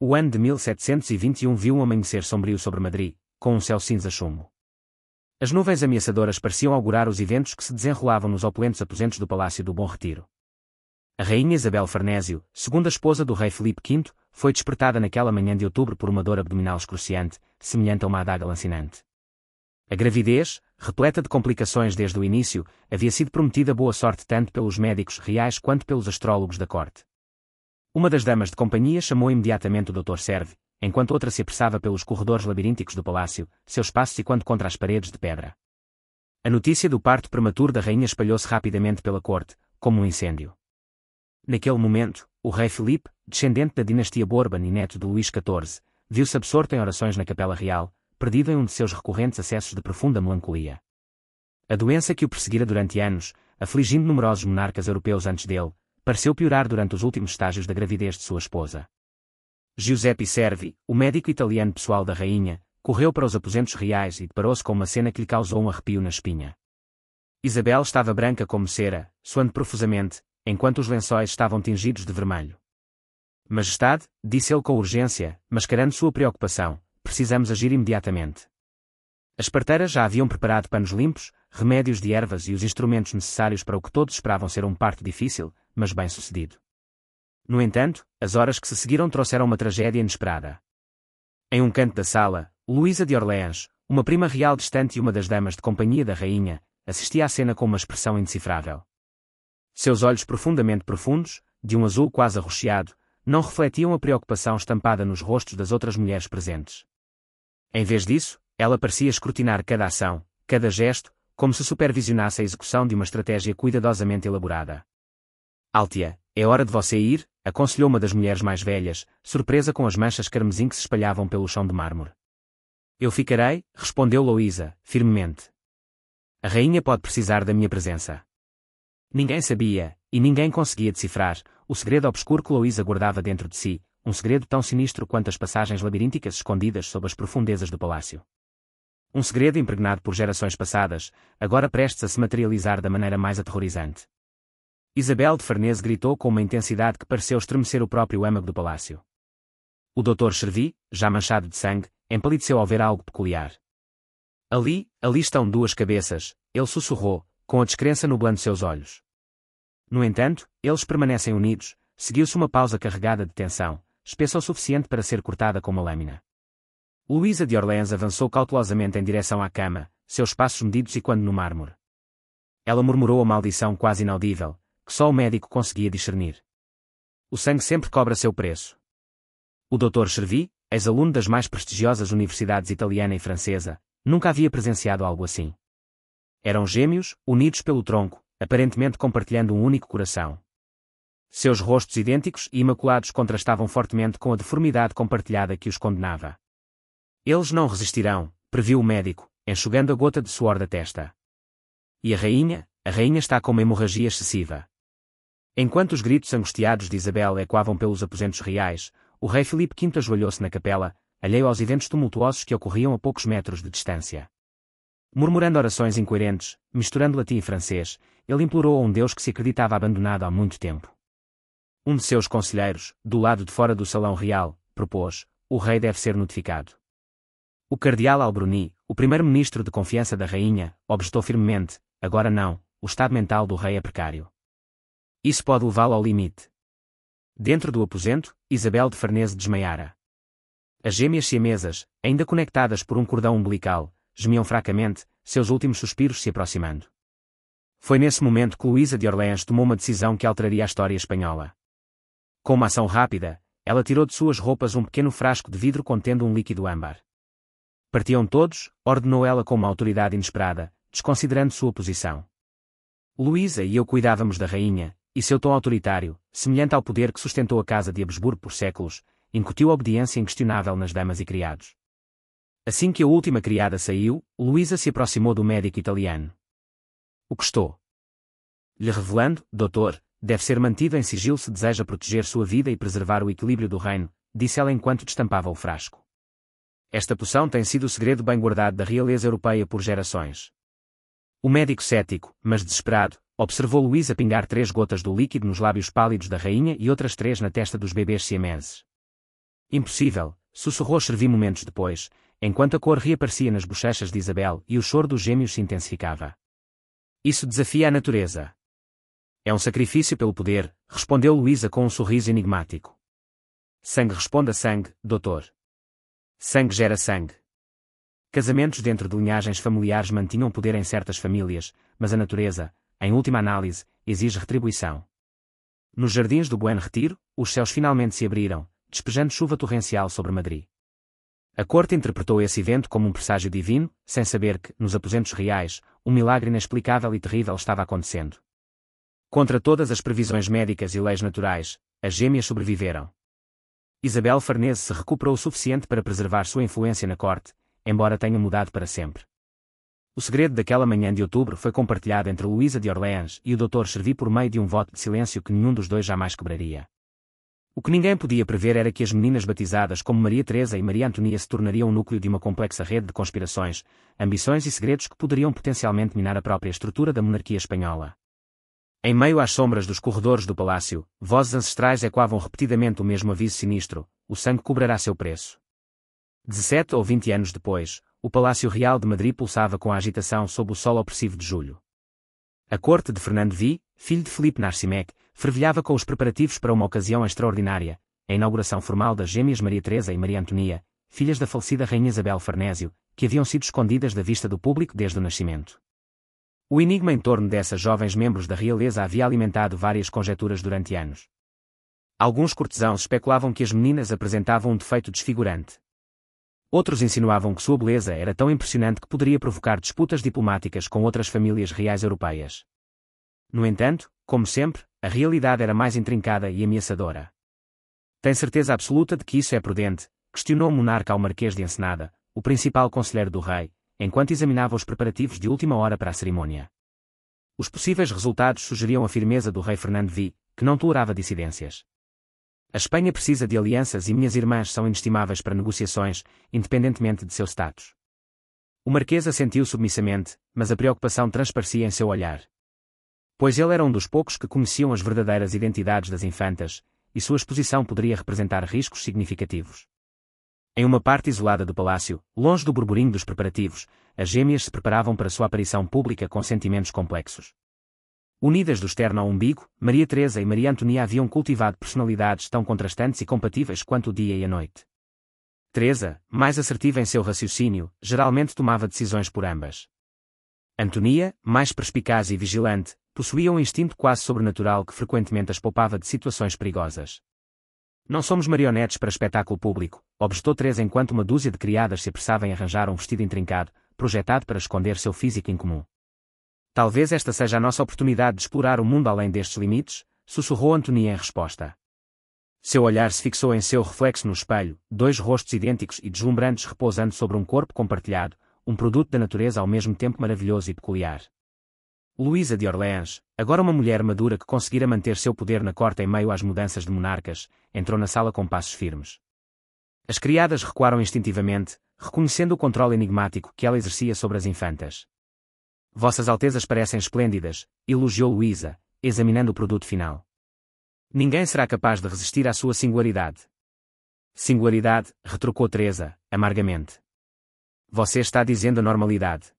O ano de 1721 viu um amanhecer sombrio sobre Madrid, com um céu cinza chumbo. As nuvens ameaçadoras pareciam augurar os eventos que se desenrolavam nos opulentos aposentos do Palácio do Bom Retiro. A rainha Isabel Farnésio, segunda esposa do rei Filipe V, foi despertada naquela manhã de outubro por uma dor abdominal excruciante, semelhante a uma adaga lancinante. A gravidez, repleta de complicações desde o início, havia sido prometida boa sorte tanto pelos médicos reais quanto pelos astrólogos da corte. Uma das damas de companhia chamou imediatamente o Dr. Serve, enquanto outra se apressava pelos corredores labirínticos do palácio, seus passos ecoando contra as paredes de pedra. A notícia do parto prematuro da rainha espalhou-se rapidamente pela corte, como um incêndio. Naquele momento, o rei Filipe, descendente da dinastia Bourbon e neto de Luís XIV, viu-se absorto em orações na Capela Real, perdido em um de seus recorrentes acessos de profunda melancolia. A doença que o perseguira durante anos, afligindo numerosos monarcas europeus antes dele, pareceu piorar durante os últimos estágios da gravidez de sua esposa. Giuseppe Servi, o médico italiano pessoal da rainha, correu para os aposentos reais e deparou-se com uma cena que lhe causou um arrepio na espinha. Isabel estava branca como cera, suando profusamente, enquanto os lençóis estavam tingidos de vermelho. Majestade, disse ele com urgência, mascarando sua preocupação, precisamos agir imediatamente. As parteiras já haviam preparado panos limpos, remédios de ervas e os instrumentos necessários para o que todos esperavam ser um parto difícil, mas bem-sucedido. No entanto, as horas que se seguiram trouxeram uma tragédia inesperada. Em um canto da sala, Luísa de Orleans, uma prima real distante e uma das damas de companhia da rainha, assistia à cena com uma expressão indecifrável. Seus olhos profundamente profundos, de um azul quase arroxeado, não refletiam a preocupação estampada nos rostos das outras mulheres presentes. Em vez disso, ela parecia escrutinar cada ação, cada gesto, como se supervisionasse a execução de uma estratégia cuidadosamente elaborada. Altia, é hora de você ir, aconselhou uma das mulheres mais velhas, surpresa com as manchas carmesim que se espalhavam pelo chão de mármore. Eu ficarei, respondeu Luísa, firmemente. A rainha pode precisar da minha presença. Ninguém sabia, e ninguém conseguia decifrar, o segredo obscuro que Luísa guardava dentro de si, um segredo tão sinistro quanto as passagens labirínticas escondidas sob as profundezas do palácio. Um segredo impregnado por gerações passadas, agora prestes a se materializar da maneira mais aterrorizante. Isabel de Farnese gritou com uma intensidade que pareceu estremecer o próprio âmago do palácio. O Dr. Servi, já manchado de sangue, empalideceu ao ver algo peculiar. Ali estão duas cabeças, ele sussurrou, com a descrença nublando seus olhos. No entanto, eles permanecem unidos, seguiu-se uma pausa carregada de tensão, espessa o suficiente para ser cortada com uma lâmina. Luísa de Orleans avançou cautelosamente em direção à cama, seus passos medidos e quando no mármore. Ela murmurou a maldição quase inaudível, que só o médico conseguia discernir. O sangue sempre cobra seu preço. O Dr. Servi, ex-aluno das mais prestigiosas universidades italiana e francesa, nunca havia presenciado algo assim. Eram gêmeos, unidos pelo tronco, aparentemente compartilhando um único coração. Seus rostos idênticos e imaculados contrastavam fortemente com a deformidade compartilhada que os condenava. Eles não resistirão, previu o médico, enxugando a gota de suor da testa. E a rainha está com uma hemorragia excessiva. Enquanto os gritos angustiados de Isabel ecoavam pelos aposentos reais, o rei Filipe V ajoelhou-se na capela, alheio aos eventos tumultuosos que ocorriam a poucos metros de distância. Murmurando orações incoerentes, misturando latim e francês, ele implorou a um Deus que se acreditava abandonado há muito tempo. Um de seus conselheiros, do lado de fora do salão real, propôs: o rei deve ser notificado. O cardeal Albruni, o primeiro-ministro de confiança da rainha, objetou firmemente: agora não, o estado mental do rei é precário. Isso pode levá-lo ao limite. Dentro do aposento, Isabel de Farnese desmaiara. As gêmeas siamesas, ainda conectadas por um cordão umbilical, gemiam fracamente, seus últimos suspiros se aproximando. Foi nesse momento que Luísa de Orleans tomou uma decisão que alteraria a história espanhola. Com uma ação rápida, ela tirou de suas roupas um pequeno frasco de vidro contendo um líquido âmbar. Partiam todos, ordenou ela com uma autoridade inesperada, desconsiderando sua posição. Luísa e eu cuidávamos da rainha, e seu tom autoritário, semelhante ao poder que sustentou a casa de Habsburgo por séculos, incutiu obediência inquestionável nas damas e criados. Assim que a última criada saiu, Luísa se aproximou do médico italiano. O que estou lhe revelando, doutor, deve ser mantido em sigilo se deseja proteger sua vida e preservar o equilíbrio do reino, disse ela enquanto destampava o frasco. Esta poção tem sido o segredo bem guardado da realeza europeia por gerações. O médico cético, mas desesperado, observou Luísa pingar 3 gotas do líquido nos lábios pálidos da rainha e outras 3 na testa dos bebês siameses. Impossível, sussurrou Chervi momentos depois, enquanto a cor reaparecia nas bochechas de Isabel e o choro dos gêmeos se intensificava. Isso desafia a natureza. É um sacrifício pelo poder, respondeu Luísa com um sorriso enigmático. Sangue responde a sangue, doutor. Sangue gera sangue. Casamentos dentro de linhagens familiares mantinham poder em certas famílias, mas a natureza, em última análise, exige retribuição. Nos jardins do Buen Retiro, os céus finalmente se abriram, despejando chuva torrencial sobre Madrid. A corte interpretou esse evento como um presságio divino, sem saber que, nos aposentos reais, um milagre inexplicável e terrível estava acontecendo. Contra todas as previsões médicas e leis naturais, as gêmeas sobreviveram. Isabel Farnese se recuperou o suficiente para preservar sua influência na corte, embora tenha mudado para sempre. O segredo daquela manhã de outubro foi compartilhado entre Luísa de Orleans e o Dr. Chervi por meio de um voto de silêncio que nenhum dos dois jamais quebraria. O que ninguém podia prever era que as meninas batizadas como Maria Teresa e Maria Antonia se tornariam o núcleo de uma complexa rede de conspirações, ambições e segredos que poderiam potencialmente minar a própria estrutura da monarquia espanhola. Em meio às sombras dos corredores do palácio, vozes ancestrais ecoavam repetidamente o mesmo aviso sinistro: o sangue cobrará seu preço. 17 ou 20 anos depois, o Palácio Real de Madrid pulsava com a agitação sob o sol opressivo de julho. A corte de Fernando V, filho de Felipe Narcimec, fervilhava com os preparativos para uma ocasião extraordinária, a inauguração formal das gêmeas Maria Teresa e Maria Antonia, filhas da falecida Rainha Isabel Farnésio, que haviam sido escondidas da vista do público desde o nascimento. O enigma em torno dessas jovens membros da realeza havia alimentado várias conjecturas durante anos. Alguns cortesãos especulavam que as meninas apresentavam um defeito desfigurante. Outros insinuavam que sua beleza era tão impressionante que poderia provocar disputas diplomáticas com outras famílias reais europeias. No entanto, como sempre, a realidade era mais intrincada e ameaçadora. Tem certeza absoluta de que isso é prudente? Questionou o monarca ao Marquês de Ensenada, o principal conselheiro do rei, enquanto examinava os preparativos de última hora para a cerimônia. Os possíveis resultados sugeriam a firmeza do rei Fernando V, que não tolerava dissidências. A Espanha precisa de alianças e minhas irmãs são inestimáveis para negociações, independentemente de seu status. O Marquês assentiu submissamente, mas a preocupação transparecia em seu olhar. Pois ele era um dos poucos que conheciam as verdadeiras identidades das infantas, e sua exposição poderia representar riscos significativos. Em uma parte isolada do palácio, longe do burburinho dos preparativos, as gêmeas se preparavam para sua aparição pública com sentimentos complexos. Unidas do externo ao umbigo, Maria Teresa e Maria Antonia haviam cultivado personalidades tão contrastantes e compatíveis quanto o dia e a noite. Teresa, mais assertiva em seu raciocínio, geralmente tomava decisões por ambas. Antonia, mais perspicaz e vigilante, possuía um instinto quase sobrenatural que frequentemente as poupava de situações perigosas. Não somos marionetes para espetáculo público, obstou Teresa enquanto uma dúzia de criadas se apressava em arranjar um vestido intrincado, projetado para esconder seu físico incomum. Talvez esta seja a nossa oportunidade de explorar o mundo além destes limites, sussurrou Antonia em resposta. Seu olhar se fixou em seu reflexo no espelho, dois rostos idênticos e deslumbrantes repousando sobre um corpo compartilhado, um produto da natureza ao mesmo tempo maravilhoso e peculiar. Luísa de Orleans, agora uma mulher madura que conseguira manter seu poder na corte em meio às mudanças de monarcas, entrou na sala com passos firmes. As criadas recuaram instintivamente, reconhecendo o controle enigmático que ela exercia sobre as infantas. Vossas Altezas parecem esplêndidas, elogiou Luísa, examinando o produto final. Ninguém será capaz de resistir à sua singularidade. Singularidade, retrucou Teresa, amargamente. Você está dizendo a normalidade.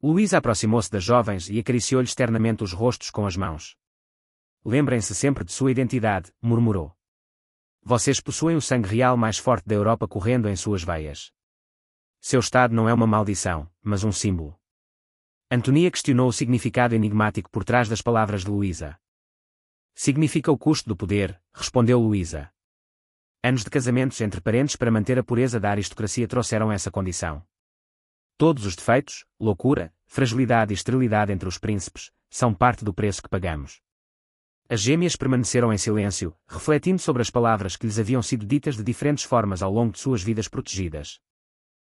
Luísa aproximou-se das jovens e acariciou-lhes ternamente os rostos com as mãos. Lembrem-se sempre de sua identidade, murmurou. Vocês possuem o sangue real mais forte da Europa correndo em suas veias. Seu estado não é uma maldição, mas um símbolo. Antonia questionou o significado enigmático por trás das palavras de Luísa. Significa o custo do poder, respondeu Luísa. Anos de casamentos entre parentes para manter a pureza da aristocracia trouxeram essa condição. Todos os defeitos, loucura, fragilidade e esterilidade entre os príncipes, são parte do preço que pagamos. As gêmeas permaneceram em silêncio, refletindo sobre as palavras que lhes haviam sido ditas de diferentes formas ao longo de suas vidas protegidas.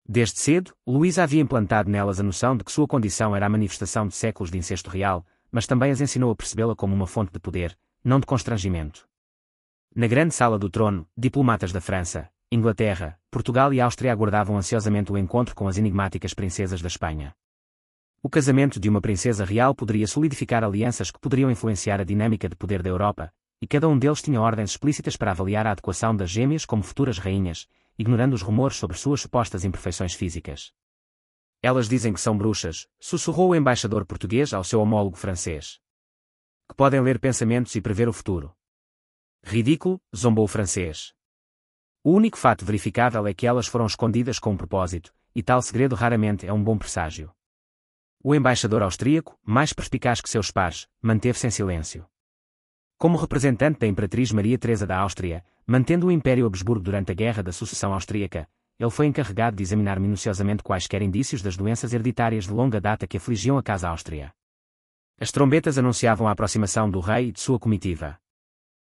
Desde cedo, Luísa havia implantado nelas a noção de que sua condição era a manifestação de séculos de incesto real, mas também as ensinou a percebê-la como uma fonte de poder, não de constrangimento. Na grande sala do trono, diplomatas da França, Inglaterra, Portugal e Áustria aguardavam ansiosamente o encontro com as enigmáticas princesas da Espanha. O casamento de uma princesa real poderia solidificar alianças que poderiam influenciar a dinâmica de poder da Europa, e cada um deles tinha ordens explícitas para avaliar a adequação das gêmeas como futuras rainhas, ignorando os rumores sobre suas supostas imperfeições físicas. Elas dizem que são bruxas, sussurrou o embaixador português ao seu homólogo francês. Que podem ler pensamentos e prever o futuro. Ridículo, zombou o francês. O único fato verificável é que elas foram escondidas com um propósito, e tal segredo raramente é um bom presságio. O embaixador austríaco, mais perspicaz que seus pares, manteve-se em silêncio. Como representante da Imperatriz Maria Teresa da Áustria, mantendo o Império Habsburgo durante a Guerra da Sucessão Austríaca, ele foi encarregado de examinar minuciosamente quaisquer indícios das doenças hereditárias de longa data que afligiam a Casa Áustria. As trombetas anunciavam a aproximação do rei e de sua comitiva.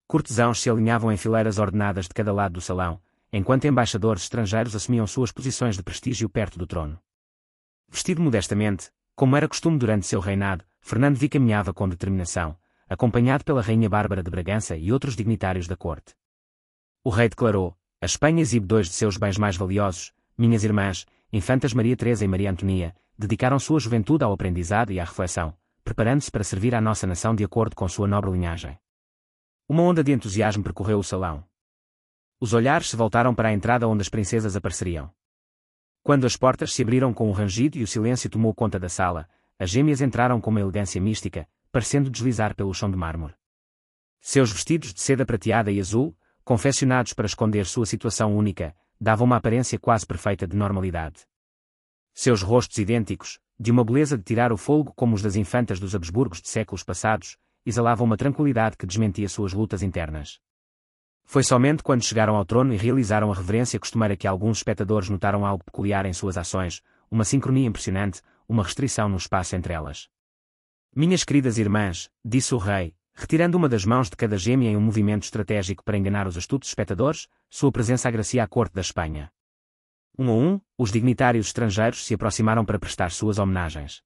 Cortesãos se alinhavam em fileiras ordenadas de cada lado do salão, enquanto embaixadores estrangeiros assumiam suas posições de prestígio perto do trono. Vestido modestamente, como era costume durante seu reinado, Fernando V caminhava com determinação, acompanhado pela Rainha Bárbara de Bragança e outros dignitários da corte. O rei declarou: a Espanha exibe dois de seus bens mais valiosos, minhas irmãs, infantas Maria Teresa e Maria Antonia, dedicaram sua juventude ao aprendizado e à reflexão, preparando-se para servir à nossa nação de acordo com sua nobre linhagem. Uma onda de entusiasmo percorreu o salão. Os olhares se voltaram para a entrada onde as princesas apareceriam. Quando as portas se abriram com um rangido e o silêncio tomou conta da sala, as gêmeas entraram com uma elegância mística, parecendo deslizar pelo chão de mármore. Seus vestidos de seda prateada e azul, confeccionados para esconder sua situação única, davam uma aparência quase perfeita de normalidade. Seus rostos idênticos, de uma beleza de tirar o fôlego como os das infantas dos Habsburgos de séculos passados, exalavam uma tranquilidade que desmentia suas lutas internas. Foi somente quando chegaram ao trono e realizaram a reverência costumeira que alguns espectadores notaram algo peculiar em suas ações, uma sincronia impressionante, uma restrição no espaço entre elas. Minhas queridas irmãs, disse o rei, retirando uma das mãos de cada gêmea em um movimento estratégico para enganar os astutos espectadores, sua presença agracia a corte da Espanha. Um a um, os dignitários estrangeiros se aproximaram para prestar suas homenagens.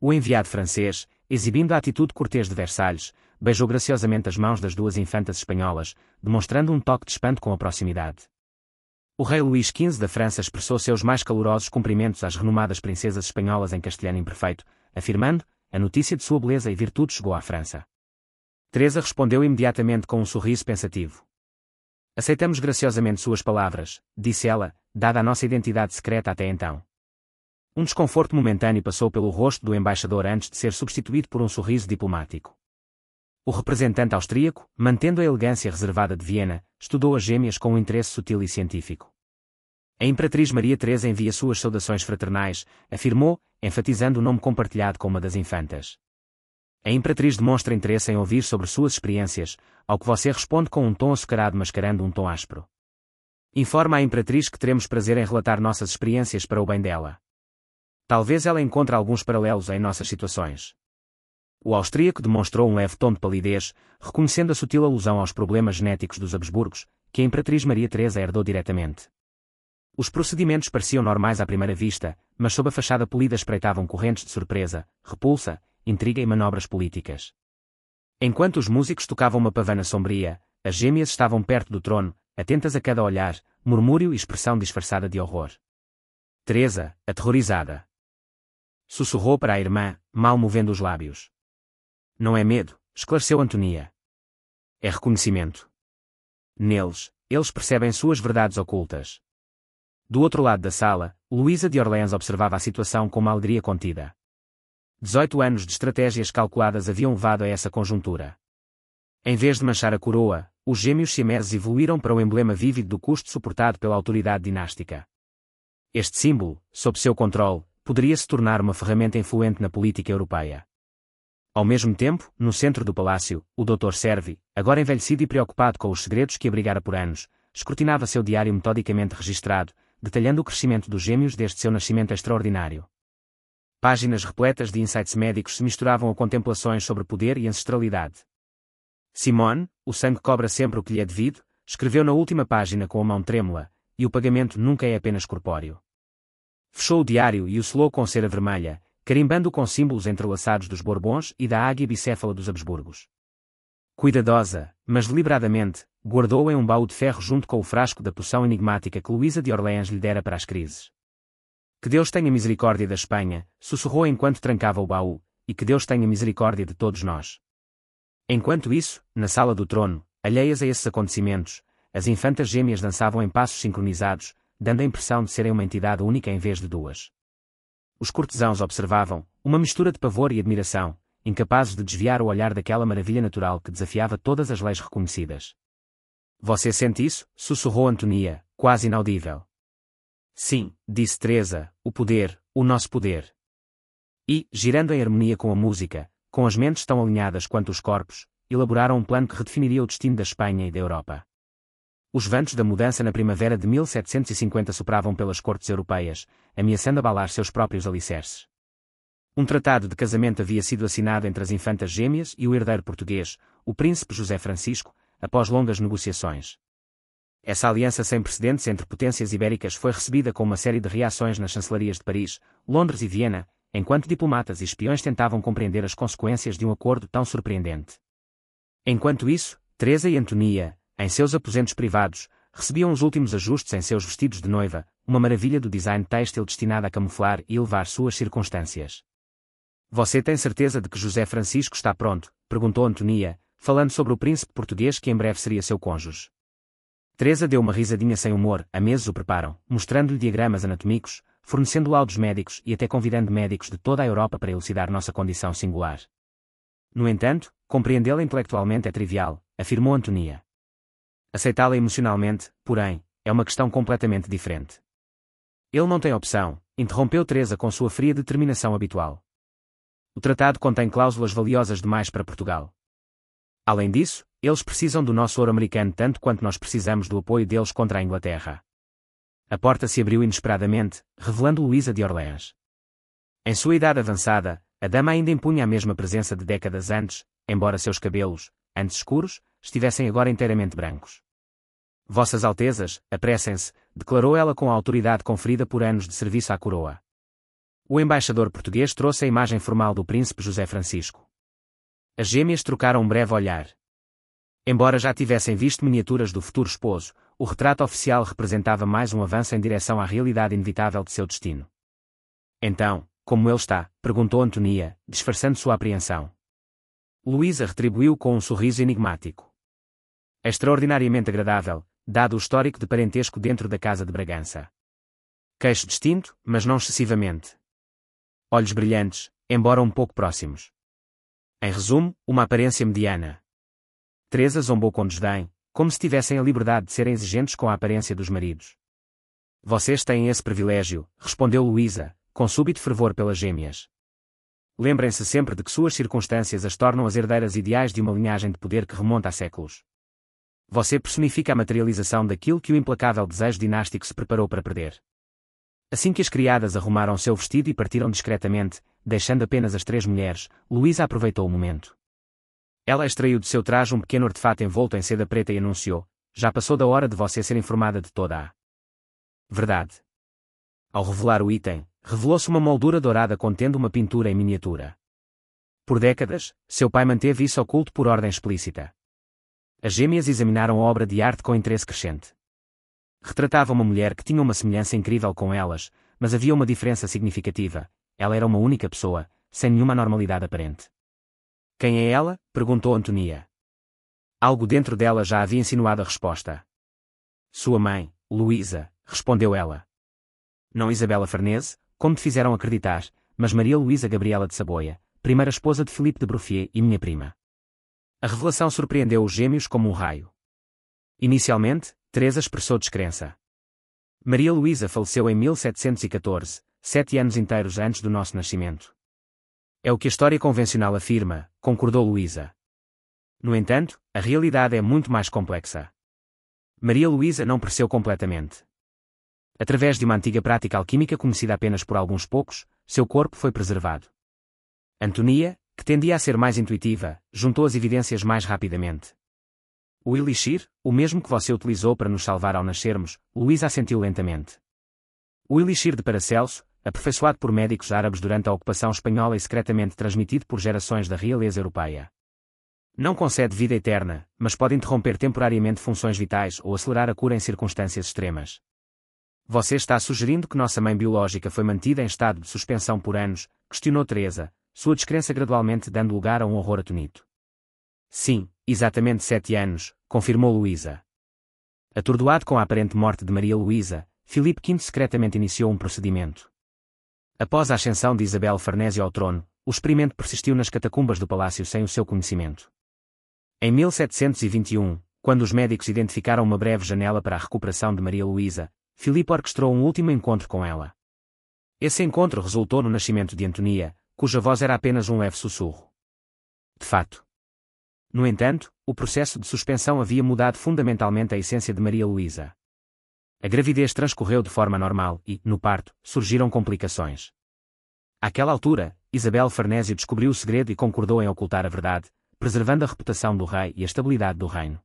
O enviado francês, exibindo a atitude cortês de Versalhes, beijou graciosamente as mãos das duas infantas espanholas, demonstrando um toque de espanto com a proximidade. O rei Luís XV da França expressou seus mais calorosos cumprimentos às renomadas princesas espanholas em castelhano imperfeito, afirmando: a notícia de sua beleza e virtude chegou à França. Teresa respondeu imediatamente com um sorriso pensativo. Aceitamos graciosamente suas palavras, disse ela, dada a nossa identidade secreta até então. Um desconforto momentâneo passou pelo rosto do embaixador antes de ser substituído por um sorriso diplomático. O representante austríaco, mantendo a elegância reservada de Viena, estudou as gêmeas com um interesse sutil e científico. A Imperatriz Maria Teresa envia suas saudações fraternais, afirmou, enfatizando o nome compartilhado com uma das infantas. A Imperatriz demonstra interesse em ouvir sobre suas experiências, ao que você responde com um tom açucarado mascarando um tom áspero. Informa a Imperatriz que teremos prazer em relatar nossas experiências para o bem dela. Talvez ela encontre alguns paralelos em nossas situações. O austríaco demonstrou um leve tom de palidez, reconhecendo a sutil alusão aos problemas genéticos dos Habsburgos, que a Imperatriz Maria Teresa herdou diretamente. Os procedimentos pareciam normais à primeira vista, mas sob a fachada polida espreitavam correntes de surpresa, repulsa, intriga e manobras políticas. Enquanto os músicos tocavam uma pavana sombria, as gêmeas estavam perto do trono, atentas a cada olhar, murmúrio e expressão disfarçada de horror. Teresa, aterrorizada, sussurrou para a irmã, mal movendo os lábios. Não é medo, esclareceu Antonia. É reconhecimento. Neles, eles percebem suas verdades ocultas. Do outro lado da sala, Luísa de Orleans observava a situação com uma alegria contida. 18 anos de estratégias calculadas haviam levado a essa conjuntura. Em vez de manchar a coroa, os gêmeos siameses evoluíram para o emblema vívido do custo suportado pela autoridade dinástica. Este símbolo, sob seu controle, poderia se tornar uma ferramenta influente na política europeia. Ao mesmo tempo, no centro do palácio, o Dr. Servi, agora envelhecido e preocupado com os segredos que abrigara por anos, escrutinava seu diário metodicamente registrado, detalhando o crescimento dos gêmeos desde seu nascimento extraordinário. Páginas repletas de insights médicos se misturavam a contemplações sobre poder e ancestralidade. Simone, o sangue cobra sempre o que lhe é devido, escreveu na última página com a mão trêmula, e o pagamento nunca é apenas corpóreo. Fechou o diário e o selou com cera vermelha, carimbando com símbolos entrelaçados dos Bourbons e da águia bicéfala dos Habsburgos. Cuidadosa, mas deliberadamente, guardou-o em um baú de ferro junto com o frasco da poção enigmática que Luísa de Orleans lhe dera para as crises. Que Deus tenha misericórdia da Espanha, sussurrou enquanto trancava o baú, e que Deus tenha misericórdia de todos nós. Enquanto isso, na sala do trono, alheias a esses acontecimentos, as infantas gêmeas dançavam em passos sincronizados, dando a impressão de serem uma entidade única em vez de duas. Os cortesãos observavam, uma mistura de pavor e admiração, incapazes de desviar o olhar daquela maravilha natural que desafiava todas as leis reconhecidas. Você sente isso? Sussurrou Antonia, quase inaudível. Sim, disse Teresa, o poder, o nosso poder. E, girando em harmonia com a música, com as mentes tão alinhadas quanto os corpos, elaboraram um plano que redefiniria o destino da Espanha e da Europa. Os ventos da mudança na primavera de 1750 sopravam pelas cortes europeias, ameaçando abalar seus próprios alicerces. Um tratado de casamento havia sido assinado entre as infantas gêmeas e o herdeiro português, o príncipe José Francisco, após longas negociações. Essa aliança sem precedentes entre potências ibéricas foi recebida com uma série de reações nas chancelarias de Paris, Londres e Viena, enquanto diplomatas e espiões tentavam compreender as consequências de um acordo tão surpreendente. Enquanto isso, Teresa e Antonia, em seus aposentos privados, recebiam os últimos ajustes em seus vestidos de noiva, uma maravilha do design têxtil destinada a camuflar e elevar suas circunstâncias. Você tem certeza de que José Francisco está pronto? Perguntou Antonia, falando sobre o príncipe português que em breve seria seu cônjuge. Teresa deu uma risadinha sem humor. Há meses o preparam, mostrando-lhe diagramas anatómicos, fornecendo laudos médicos e até convidando médicos de toda a Europa para elucidar nossa condição singular. No entanto, compreendê-la intelectualmente é trivial, afirmou Antonia. Aceitá-la emocionalmente, porém, é uma questão completamente diferente. Ele não tem opção, interrompeu Teresa com sua fria determinação habitual. O tratado contém cláusulas valiosas demais para Portugal. Além disso, eles precisam do nosso ouro americano tanto quanto nós precisamos do apoio deles contra a Inglaterra. A porta se abriu inesperadamente, revelando Luísa de Orleans. Em sua idade avançada, a dama ainda impunha a mesma presença de décadas antes, embora seus cabelos, antes escuros, estivessem agora inteiramente brancos. Vossas Altezas, apressem-se, declarou ela com a autoridade conferida por anos de serviço à coroa. O embaixador português trouxe a imagem formal do príncipe José Francisco. As gêmeas trocaram um breve olhar. Embora já tivessem visto miniaturas do futuro esposo, o retrato oficial representava mais um avanço em direção à realidade inevitável de seu destino. Então, como ele está? Perguntou Antonia, disfarçando sua apreensão. Luísa retribuiu com um sorriso enigmático. Extraordinariamente agradável, dado o histórico de parentesco dentro da casa de Bragança. Queixo distinto, mas não excessivamente. Olhos brilhantes, embora um pouco próximos. Em resumo, uma aparência mediana. Teresa zombou com desdém, como se tivessem a liberdade de serem exigentes com a aparência dos maridos. Vocês têm esse privilégio, respondeu Luísa, com súbito fervor pelas gêmeas. Lembrem-se sempre de que suas circunstâncias as tornam as herdeiras ideais de uma linhagem de poder que remonta a séculos. Você personifica a materialização daquilo que o implacável desejo dinástico se preparou para perder. Assim que as criadas arrumaram seu vestido e partiram discretamente, deixando apenas as três mulheres, Luísa aproveitou o momento. Ela extraiu de seu traje um pequeno artefato envolto em seda preta e anunciou: já passou da hora de você ser informada de toda a verdade. Ao revelar o item, revelou-se uma moldura dourada contendo uma pintura em miniatura. Por décadas, seu pai manteve isso oculto por ordem explícita. As gêmeas examinaram a obra de arte com interesse crescente. Retratava uma mulher que tinha uma semelhança incrível com elas, mas havia uma diferença significativa: ela era uma única pessoa, sem nenhuma normalidade aparente. Quem é ela? Perguntou Antonia. Algo dentro dela já havia insinuado a resposta. Sua mãe, Luísa, respondeu ela. Não Isabela Farnese, como te fizeram acreditar, mas Maria Luísa Gabriela de Saboia, primeira esposa de Filipe de Bruffier e minha prima. A revelação surpreendeu os gêmeos como um raio. Inicialmente, Teresa expressou descrença. Maria Luísa faleceu em 1714, 7 anos inteiros antes do nosso nascimento. É o que a história convencional afirma, concordou Luísa. No entanto, a realidade é muito mais complexa. Maria Luísa não pereceu completamente. Através de uma antiga prática alquímica conhecida apenas por alguns poucos, seu corpo foi preservado. Antonia, que tendia a ser mais intuitiva, juntou as evidências mais rapidamente. O elixir, o mesmo que você utilizou para nos salvar ao nascermos, Luísa assentiu lentamente. O elixir de Paracelso, aperfeiçoado por médicos árabes durante a ocupação espanhola e secretamente transmitido por gerações da realeza europeia. Não concede vida eterna, mas pode interromper temporariamente funções vitais ou acelerar a cura em circunstâncias extremas. Você está sugerindo que nossa mãe biológica foi mantida em estado de suspensão por anos? Questionou Teresa, sua descrença gradualmente dando lugar a um horror atonito. Sim, exatamente 7 anos, confirmou Luísa. Atordoado com a aparente morte de Maria Luísa, Filipe V secretamente iniciou um procedimento. Após a ascensão de Isabel Farnésio ao trono, o experimento persistiu nas catacumbas do palácio sem o seu conhecimento. Em 1721, quando os médicos identificaram uma breve janela para a recuperação de Maria Luísa, Filipe orquestrou um último encontro com ela. Esse encontro resultou no nascimento de Antonia, cuja voz era apenas um leve sussurro. De fato. No entanto, o processo de suspensão havia mudado fundamentalmente a essência de Maria Luísa. A gravidez transcorreu de forma normal e, no parto, surgiram complicações. Àquela altura, Isabel Farnésio descobriu o segredo e concordou em ocultar a verdade, preservando a reputação do rei e a estabilidade do reino.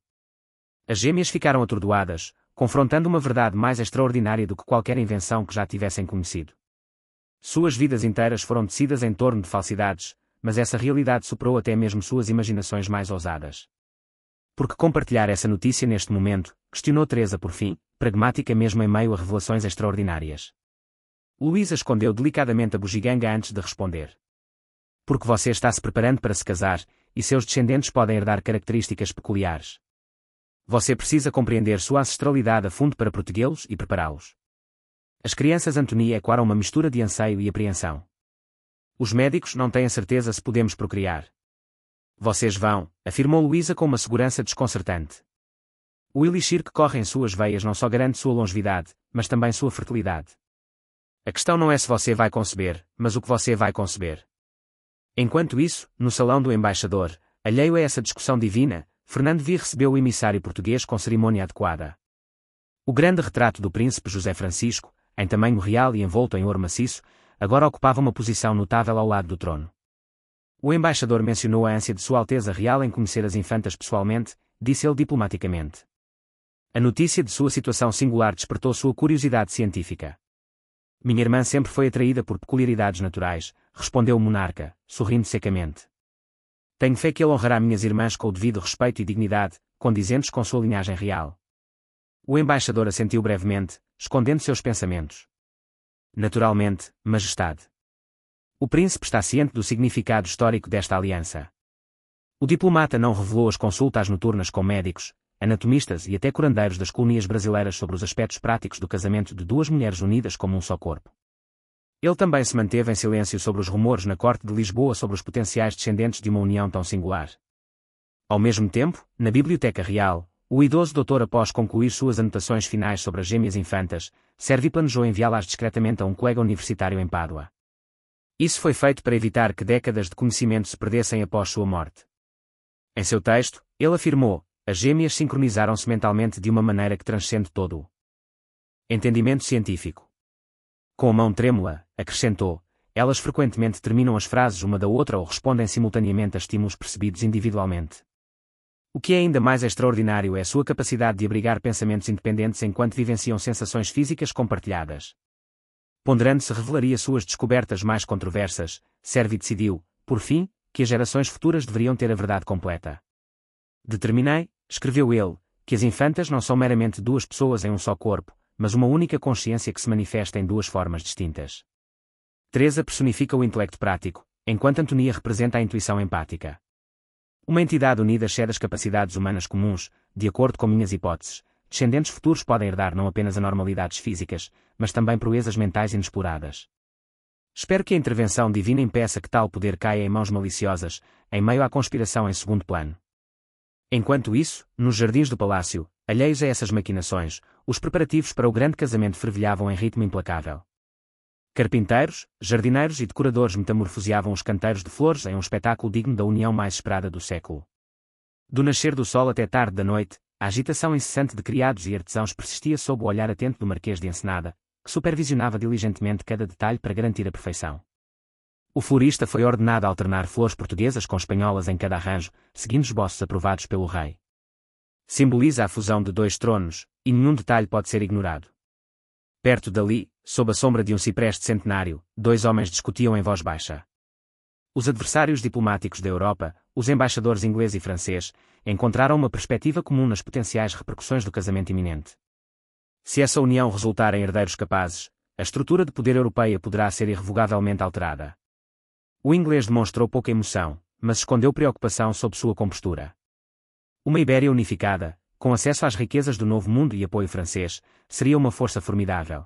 As gêmeas ficaram atordoadas, confrontando uma verdade mais extraordinária do que qualquer invenção que já tivessem conhecido. Suas vidas inteiras foram tecidas em torno de falsidades, mas essa realidade superou até mesmo suas imaginações mais ousadas. Por que compartilhar essa notícia neste momento? Questionou Teresa por fim, pragmática mesmo em meio a revelações extraordinárias. Luísa escondeu delicadamente a bugiganga antes de responder. Porque você está se preparando para se casar, e seus descendentes podem herdar características peculiares. Você precisa compreender sua ancestralidade a fundo para protegê-los e prepará-los. As crianças Antonia ecoaram uma mistura de anseio e apreensão. Os médicos não têm a certeza se podemos procriar. Vocês vão, afirmou Luísa com uma segurança desconcertante. O elixir que corre em suas veias não só garante sua longevidade, mas também sua fertilidade. A questão não é se você vai conceber, mas o que você vai conceber. Enquanto isso, no salão do embaixador, alheio a essa discussão divina, Fernando V recebeu o emissário português com cerimônia adequada. O grande retrato do príncipe José Francisco, em tamanho real e envolto em ouro maciço, agora ocupava uma posição notável ao lado do trono. O embaixador mencionou a ânsia de Sua Alteza Real em conhecer as infantas pessoalmente, disse ele diplomaticamente. A notícia de sua situação singular despertou sua curiosidade científica. Minha irmã sempre foi atraída por peculiaridades naturais, respondeu o monarca, sorrindo secamente. Tenho fé que ele honrará minhas irmãs com o devido respeito e dignidade, condizentes com sua linhagem real. O embaixador assentiu brevemente, escondendo seus pensamentos. Naturalmente, Majestade. O príncipe está ciente do significado histórico desta aliança. O diplomata não revelou as consultas noturnas com médicos, anatomistas e até curandeiros das colônias brasileiras sobre os aspectos práticos do casamento de duas mulheres unidas como um só corpo. Ele também se manteve em silêncio sobre os rumores na corte de Lisboa sobre os potenciais descendentes de uma união tão singular. Ao mesmo tempo, na Biblioteca Real, o idoso doutor, após concluir suas anotações finais sobre as gêmeas infantas, Servi planejou enviá-las discretamente a um colega universitário em Pádua. Isso foi feito para evitar que décadas de conhecimento se perdessem após sua morte. Em seu texto, ele afirmou: as gêmeas sincronizaram-se mentalmente de uma maneira que transcende todo o entendimento científico. Com a mão trêmula, acrescentou, elas frequentemente terminam as frases uma da outra ou respondem simultaneamente a estímulos percebidos individualmente. O que é ainda mais extraordinário é a sua capacidade de abrigar pensamentos independentes enquanto vivenciam sensações físicas compartilhadas. Ponderando se revelaria suas descobertas mais controversas, Servi decidiu, por fim, que as gerações futuras deveriam ter a verdade completa. Determinei, escreveu ele, que as infantas não são meramente duas pessoas em um só corpo, mas uma única consciência que se manifesta em duas formas distintas. Teresa personifica o intelecto prático, enquanto Antonia representa a intuição empática. Uma entidade unida cheia das capacidades humanas comuns, de acordo com minhas hipóteses, descendentes futuros podem herdar não apenas anormalidades físicas, mas também proezas mentais inexploradas. Espero que a intervenção divina impeça que tal poder caia em mãos maliciosas, em meio à conspiração em segundo plano. Enquanto isso, nos jardins do palácio, alheios a essas maquinações, os preparativos para o grande casamento fervilhavam em ritmo implacável. Carpinteiros, jardineiros e decoradores metamorfoseavam os canteiros de flores em um espetáculo digno da união mais esperada do século. Do nascer do sol até tarde da noite, a agitação incessante de criados e artesãos persistia sob o olhar atento do Marquês de Ensenada, que supervisionava diligentemente cada detalhe para garantir a perfeição. O florista foi ordenado a alternar flores portuguesas com espanholas em cada arranjo, seguindo esboços aprovados pelo rei. Simboliza a fusão de dois tronos, e nenhum detalhe pode ser ignorado. Perto dali, sob a sombra de um cipreste centenário, dois homens discutiam em voz baixa. Os adversários diplomáticos da Europa, os embaixadores inglês e francês, encontraram uma perspectiva comum nas potenciais repercussões do casamento iminente. Se essa união resultar em herdeiros capazes, a estrutura de poder europeia poderá ser irrevogavelmente alterada. O inglês demonstrou pouca emoção, mas escondeu preocupação sob sua compostura. Uma Ibéria unificada, com acesso às riquezas do Novo Mundo e apoio francês, seria uma força formidável.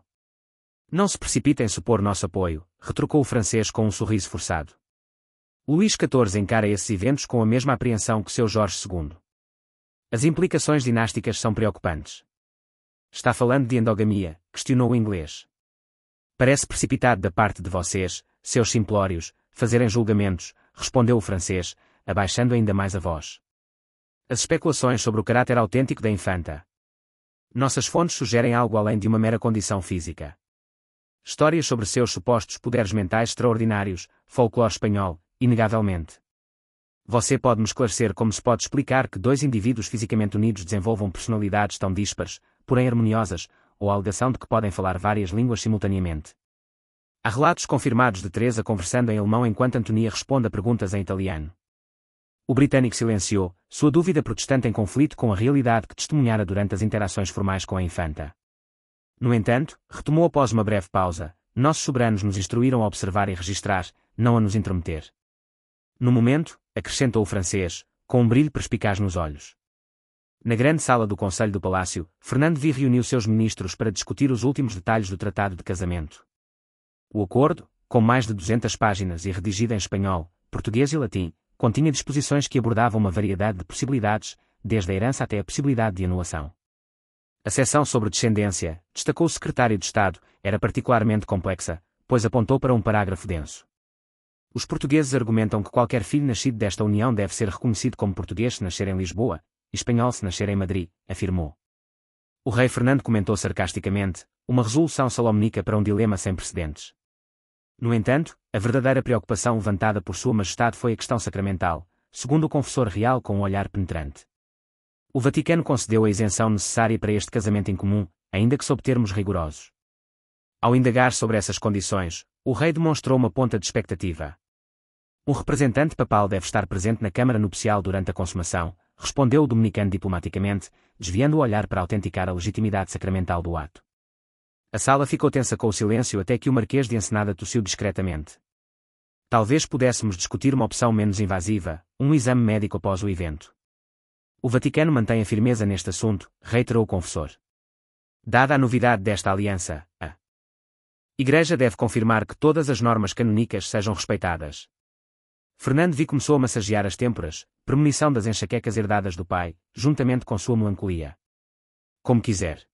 Não se precipite em supor nosso apoio, retrucou o francês com um sorriso forçado. Luís XIV encara esses eventos com a mesma apreensão que seu Jorge II. As implicações dinásticas são preocupantes. Está falando de endogamia, questionou o inglês. Parece precipitado da parte de vocês, seus simplórios, fazerem julgamentos, respondeu o francês, abaixando ainda mais a voz. As especulações sobre o caráter autêntico da infanta. Nossas fontes sugerem algo além de uma mera condição física. Histórias sobre seus supostos poderes mentais extraordinários, folclore espanhol, inegavelmente. Você pode me esclarecer como se pode explicar que dois indivíduos fisicamente unidos desenvolvam personalidades tão díspares, porém harmoniosas, ou a alegação de que podem falar várias línguas simultaneamente. Há relatos confirmados de Teresa conversando em alemão enquanto Antonia responde a perguntas em italiano. O britânico silenciou, sua dúvida protestante em conflito com a realidade que testemunhara durante as interações formais com a infanta. No entanto, retomou após uma breve pausa, nossos soberanos nos instruíram a observar e registrar, não a nos intrometer. No momento, acrescentou o francês, com um brilho perspicaz nos olhos. Na grande sala do Conselho do Palácio, Fernando V reuniu seus ministros para discutir os últimos detalhes do tratado de casamento. O acordo, com mais de 200 páginas e redigido em espanhol, português e latim, continha disposições que abordavam uma variedade de possibilidades, desde a herança até a possibilidade de anulação. A seção sobre descendência, destacou o secretário de Estado, era particularmente complexa, pois apontou para um parágrafo denso. Os portugueses argumentam que qualquer filho nascido desta união deve ser reconhecido como português se nascer em Lisboa, e espanhol se nascer em Madrid, afirmou. O rei Fernando comentou sarcasticamente, uma resolução salomónica para um dilema sem precedentes. No entanto, a verdadeira preocupação levantada por Sua Majestade foi a questão sacramental, segundo o confessor real com um olhar penetrante. O Vaticano concedeu a isenção necessária para este casamento incomum, ainda que sob termos rigorosos. Ao indagar sobre essas condições, o rei demonstrou uma ponta de expectativa. Um representante papal deve estar presente na Câmara Nupcial durante a consumação, respondeu o dominicano diplomaticamente, desviando o olhar para autenticar a legitimidade sacramental do ato. A sala ficou tensa com o silêncio até que o Marquês de Ensenada tossiu discretamente. Talvez pudéssemos discutir uma opção menos invasiva, um exame médico após o evento. O Vaticano mantém a firmeza neste assunto, reiterou o confessor. Dada a novidade desta aliança, a Igreja deve confirmar que todas as normas canônicas sejam respeitadas. Fernando V começou a massagear as têmporas, premonição das enxaquecas herdadas do pai, juntamente com sua melancolia. Como quiser.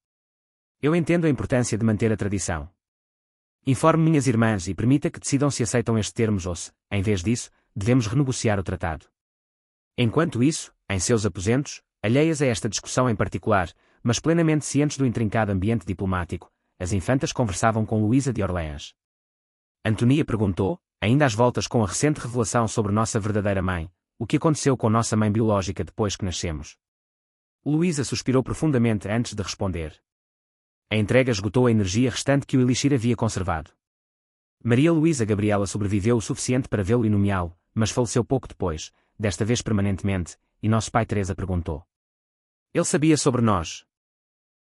Eu entendo a importância de manter a tradição. Informe minhas irmãs e permita que decidam se aceitam estes termos ou se, em vez disso, devemos renegociar o tratado. Enquanto isso, em seus aposentos, alheias a esta discussão em particular, mas plenamente cientes do intrincado ambiente diplomático, as infantas conversavam com Luísa de Orleans. Antonia perguntou, ainda às voltas com a recente revelação sobre nossa verdadeira mãe, o que aconteceu com nossa mãe biológica depois que nascemos. Luísa suspirou profundamente antes de responder. A entrega esgotou a energia restante que o elixir havia conservado. Maria Luísa Gabriela sobreviveu o suficiente para vê-lo e nomeá-lo, mas faleceu pouco depois, desta vez permanentemente, e nosso pai Teresa perguntou. Ele sabia sobre nós.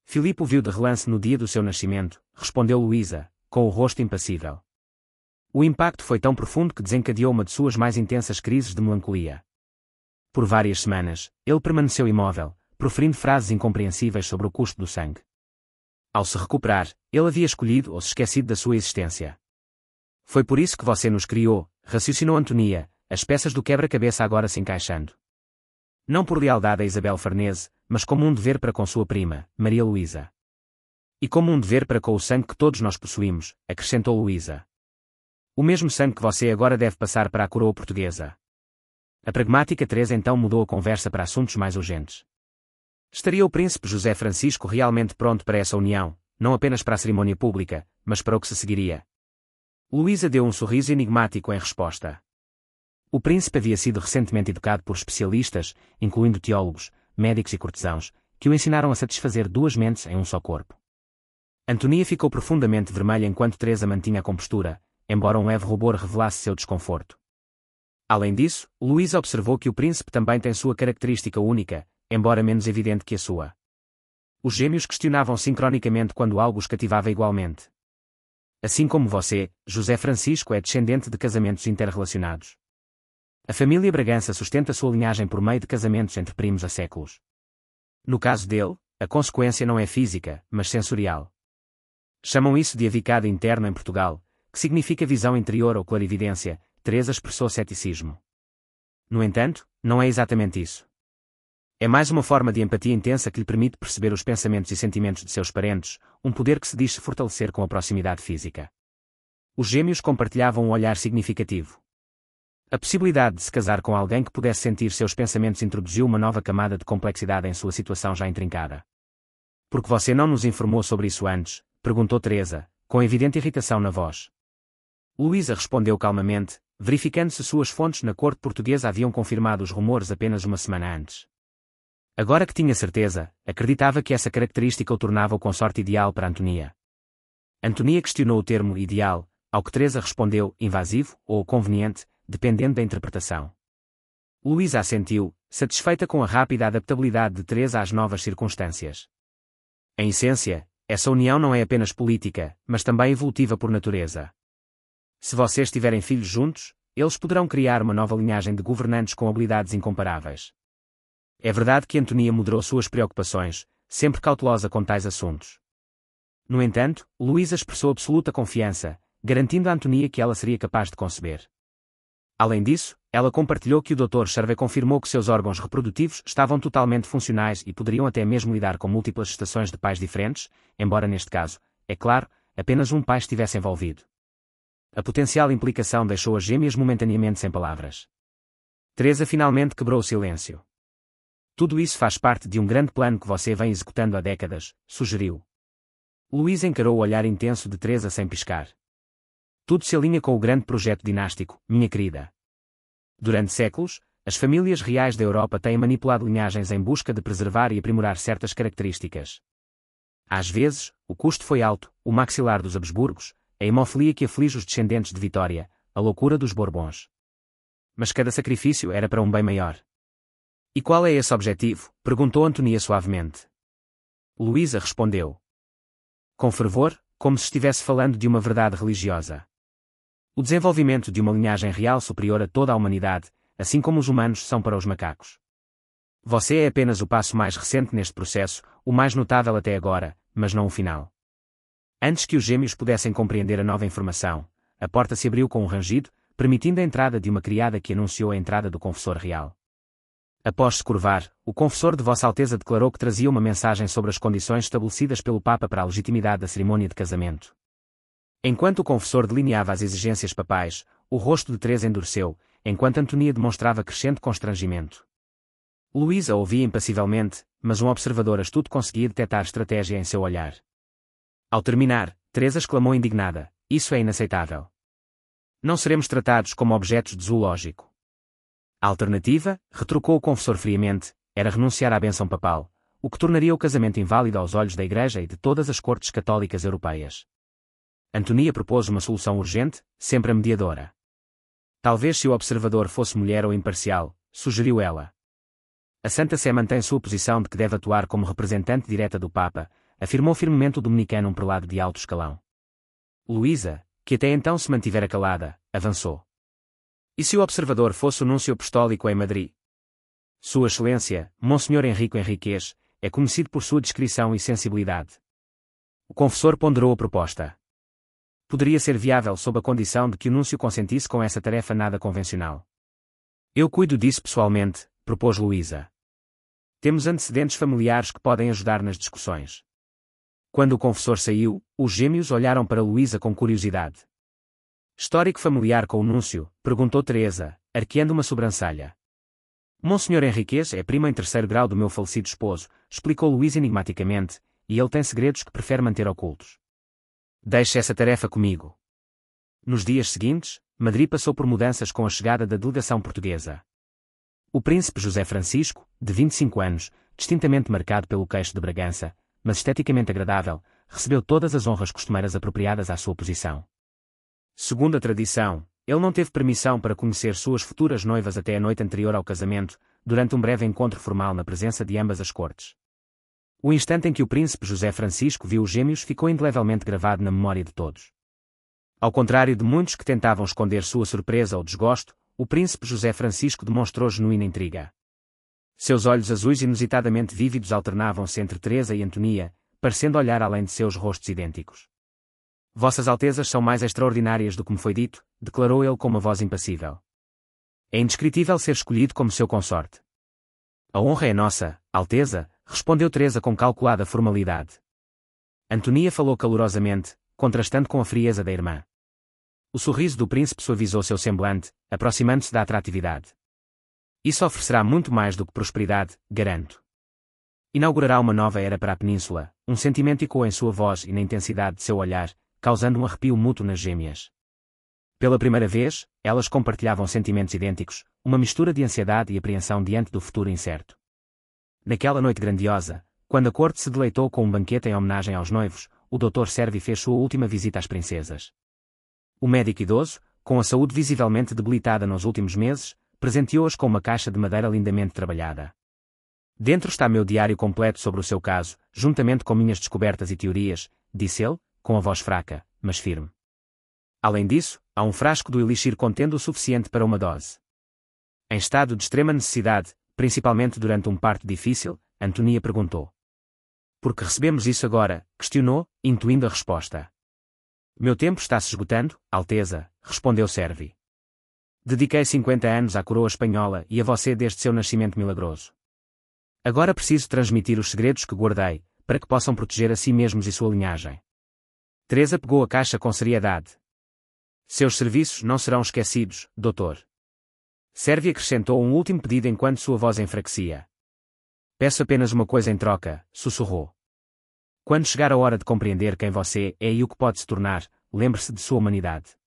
Filipe o viu de relance no dia do seu nascimento, respondeu Luísa, com o rosto impassível. O impacto foi tão profundo que desencadeou uma de suas mais intensas crises de melancolia. Por várias semanas, ele permaneceu imóvel, proferindo frases incompreensíveis sobre o custo do sangue. Ao se recuperar, ele havia escolhido ou se esquecido da sua existência. Foi por isso que você nos criou, raciocinou Antonia, as peças do quebra-cabeça agora se encaixando. Não por lealdade a Isabel Farnese, mas como um dever para com sua prima, Maria Luísa. E como um dever para com o sangue que todos nós possuímos, acrescentou Luísa. O mesmo sangue que você agora deve passar para a coroa portuguesa. A pragmática Teresa então mudou a conversa para assuntos mais urgentes. Estaria o príncipe José Francisco realmente pronto para essa união, não apenas para a cerimônia pública, mas para o que se seguiria? Luísa deu um sorriso enigmático em resposta. O príncipe havia sido recentemente educado por especialistas, incluindo teólogos, médicos e cortesãos, que o ensinaram a satisfazer duas mentes em um só corpo. Antonia ficou profundamente vermelha enquanto Teresa mantinha a compostura, embora um leve rubor revelasse seu desconforto. Além disso, Luísa observou que o príncipe também tem sua característica única, embora menos evidente que a sua. Os gêmeos questionavam sincronicamente quando algo os cativava igualmente. Assim como você, José Francisco é descendente de casamentos interrelacionados. A família Bragança sustenta sua linhagem por meio de casamentos entre primos há séculos. No caso dele, a consequência não é física, mas sensorial. Chamam isso de avicado interno em Portugal, que significa visão interior ou clarividência. Teresa expressou ceticismo. No entanto, não é exatamente isso. É mais uma forma de empatia intensa que lhe permite perceber os pensamentos e sentimentos de seus parentes, um poder que se diz se fortalecer com a proximidade física. Os gêmeos compartilhavam um olhar significativo. A possibilidade de se casar com alguém que pudesse sentir seus pensamentos introduziu uma nova camada de complexidade em sua situação já intrincada. Por que você não nos informou sobre isso antes? Perguntou Teresa, com evidente irritação na voz. Luísa respondeu calmamente, verificando se suas fontes na corte portuguesa haviam confirmado os rumores apenas uma semana antes. Agora que tinha certeza, acreditava que essa característica o tornava o consorte ideal para Antonia. Antonia questionou o termo ideal, ao que Teresa respondeu invasivo ou conveniente, dependendo da interpretação. Luísa assentiu, satisfeita com a rápida adaptabilidade de Teresa às novas circunstâncias. Em essência, essa união não é apenas política, mas também evolutiva por natureza. Se vocês tiverem filhos juntos, eles poderão criar uma nova linhagem de governantes com habilidades incomparáveis. É verdade que Antonia moderou suas preocupações, sempre cautelosa com tais assuntos. No entanto, Luísa expressou absoluta confiança, garantindo a Antonia que ela seria capaz de conceber. Além disso, ela compartilhou que o Dr. Charvet confirmou que seus órgãos reprodutivos estavam totalmente funcionais e poderiam até mesmo lidar com múltiplas gestações de pais diferentes, embora neste caso, é claro, apenas um pai estivesse envolvido. A potencial implicação deixou as gêmeas momentaneamente sem palavras. Teresa finalmente quebrou o silêncio. Tudo isso faz parte de um grande plano que você vem executando há décadas, sugeriu. Luísa encarou o olhar intenso de Teresa sem piscar. Tudo se alinha com o grande projeto dinástico, minha querida. Durante séculos, as famílias reais da Europa têm manipulado linhagens em busca de preservar e aprimorar certas características. Às vezes, o custo foi alto, o maxilar dos Habsburgos, a hemofilia que aflige os descendentes de Vitória, a loucura dos Bourbons. Mas cada sacrifício era para um bem maior. E qual é esse objetivo? Perguntou Antonia suavemente. Luísa respondeu. Com fervor, como se estivesse falando de uma verdade religiosa. O desenvolvimento de uma linhagem real superior a toda a humanidade, assim como os humanos são para os macacos. Você é apenas o passo mais recente neste processo, o mais notável até agora, mas não o final. Antes que os gêmeos pudessem compreender a nova informação, a porta se abriu com um rangido, permitindo a entrada de uma criada que anunciou a entrada do confessor real. Após se curvar, o confessor de Vossa Alteza declarou que trazia uma mensagem sobre as condições estabelecidas pelo Papa para a legitimidade da cerimônia de casamento. Enquanto o confessor delineava as exigências papais, o rosto de Teresa endureceu, enquanto Antonia demonstrava crescente constrangimento. Luísa ouvia impassivelmente, mas um observador astuto conseguia detectar estratégia em seu olhar. Ao terminar, Teresa exclamou indignada: "Isso é inaceitável. Não seremos tratados como objetos de zoológico." A alternativa, retrucou o confessor friamente, era renunciar à bênção papal, o que tornaria o casamento inválido aos olhos da Igreja e de todas as cortes católicas europeias. Antonia propôs uma solução urgente, sempre a mediadora. Talvez se o observador fosse mulher ou imparcial, sugeriu ela. A Santa Sé mantém sua posição de que deve atuar como representante direta do Papa, afirmou firmemente o dominicano, um prelado de alto escalão. Luísa, que até então se mantivera calada, avançou. E se o observador fosse o núncio apostólico em Madrid? Sua Excelência, Monsenhor Henrico Henriquez, é conhecido por sua discrição e sensibilidade. O confessor ponderou a proposta. Poderia ser viável sob a condição de que o núncio consentisse com essa tarefa nada convencional. Eu cuido disso pessoalmente, propôs Luísa. Temos antecedentes familiares que podem ajudar nas discussões. Quando o confessor saiu, os gêmeos olharam para Luísa com curiosidade. Histórico familiar com o núncio? Perguntou Teresa, arqueando uma sobrancelha. Monsenhor Henriquez é primo em terceiro grau do meu falecido esposo, explicou Luísa enigmaticamente, e ele tem segredos que prefere manter ocultos. Deixe essa tarefa comigo. Nos dias seguintes, Madrid passou por mudanças com a chegada da delegação portuguesa. O príncipe José Francisco, de 25 anos, distintamente marcado pelo queixo de Bragança, mas esteticamente agradável, recebeu todas as honras costumeiras apropriadas à sua posição. Segundo a tradição, ele não teve permissão para conhecer suas futuras noivas até a noite anterior ao casamento, durante um breve encontro formal na presença de ambas as cortes. O instante em que o príncipe José Francisco viu os gêmeos ficou indelevelmente gravado na memória de todos. Ao contrário de muitos que tentavam esconder sua surpresa ou desgosto, o príncipe José Francisco demonstrou genuína intriga. Seus olhos azuis inusitadamente vívidos alternavam-se entre Teresa e Antonia, parecendo olhar além de seus rostos idênticos. Vossas Altezas são mais extraordinárias do que me foi dito, declarou ele com uma voz impassível. É indescritível ser escolhido como seu consorte. A honra é nossa, Alteza, respondeu Teresa com calculada formalidade. Antonia falou calorosamente, contrastando com a frieza da irmã. O sorriso do príncipe suavizou seu semblante, aproximando-se da atratividade. Isso oferecerá muito mais do que prosperidade, garanto. Inaugurará uma nova era para a península, um sentimento ecoou em sua voz e na intensidade de seu olhar, causando um arrepio mútuo nas gêmeas. Pela primeira vez, elas compartilhavam sentimentos idênticos, uma mistura de ansiedade e apreensão diante do futuro incerto. Naquela noite grandiosa, quando a corte se deleitou com um banquete em homenagem aos noivos, o Dr. Servi fez sua última visita às princesas. O médico idoso, com a saúde visivelmente debilitada nos últimos meses, presenteou-as com uma caixa de madeira lindamente trabalhada. Dentro está meu diário completo sobre o seu caso, juntamente com minhas descobertas e teorias, disse ele, com a voz fraca, mas firme. Além disso, há um frasco do elixir contendo o suficiente para uma dose. Em estado de extrema necessidade, principalmente durante um parto difícil, Antonia perguntou. Por que recebemos isso agora? Questionou, intuindo a resposta. Meu tempo está se esgotando, Alteza, respondeu Servi. Dediquei 50 anos à coroa espanhola e a você desde seu nascimento milagroso. Agora preciso transmitir os segredos que guardei, para que possam proteger a si mesmos e sua linhagem. Teresa pegou a caixa com seriedade. Seus serviços não serão esquecidos, doutor. Servi acrescentou um último pedido enquanto sua voz enfraquecia. Peço apenas uma coisa em troca, sussurrou. Quando chegar a hora de compreender quem você é e o que pode se tornar, lembre-se de sua humanidade.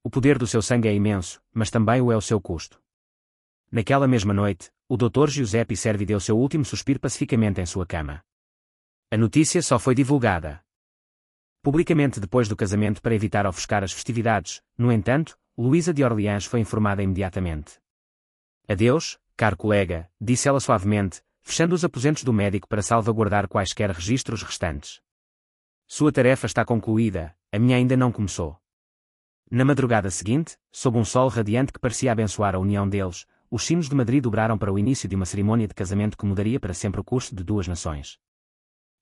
O poder do seu sangue é imenso, mas também o é o seu custo. Naquela mesma noite, o Dr. Giuseppe Servi deu seu último suspiro pacificamente em sua cama. A notícia só foi divulgada publicamente depois do casamento para evitar ofuscar as festividades. No entanto, Luísa de Orleans foi informada imediatamente. Adeus, caro colega, disse ela suavemente, fechando os aposentos do médico para salvaguardar quaisquer registros restantes. Sua tarefa está concluída, a minha ainda não começou. Na madrugada seguinte, sob um sol radiante que parecia abençoar a união deles, os sinos de Madrid dobraram para o início de uma cerimônia de casamento que mudaria para sempre o curso de duas nações.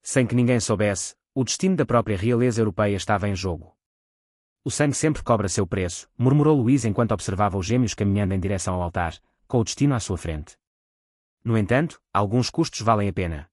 Sem que ninguém soubesse, o destino da própria realeza europeia estava em jogo. O sangue sempre cobra seu preço, murmurou Luís enquanto observava os gêmeos caminhando em direção ao altar, com o destino à sua frente. No entanto, alguns custos valem a pena.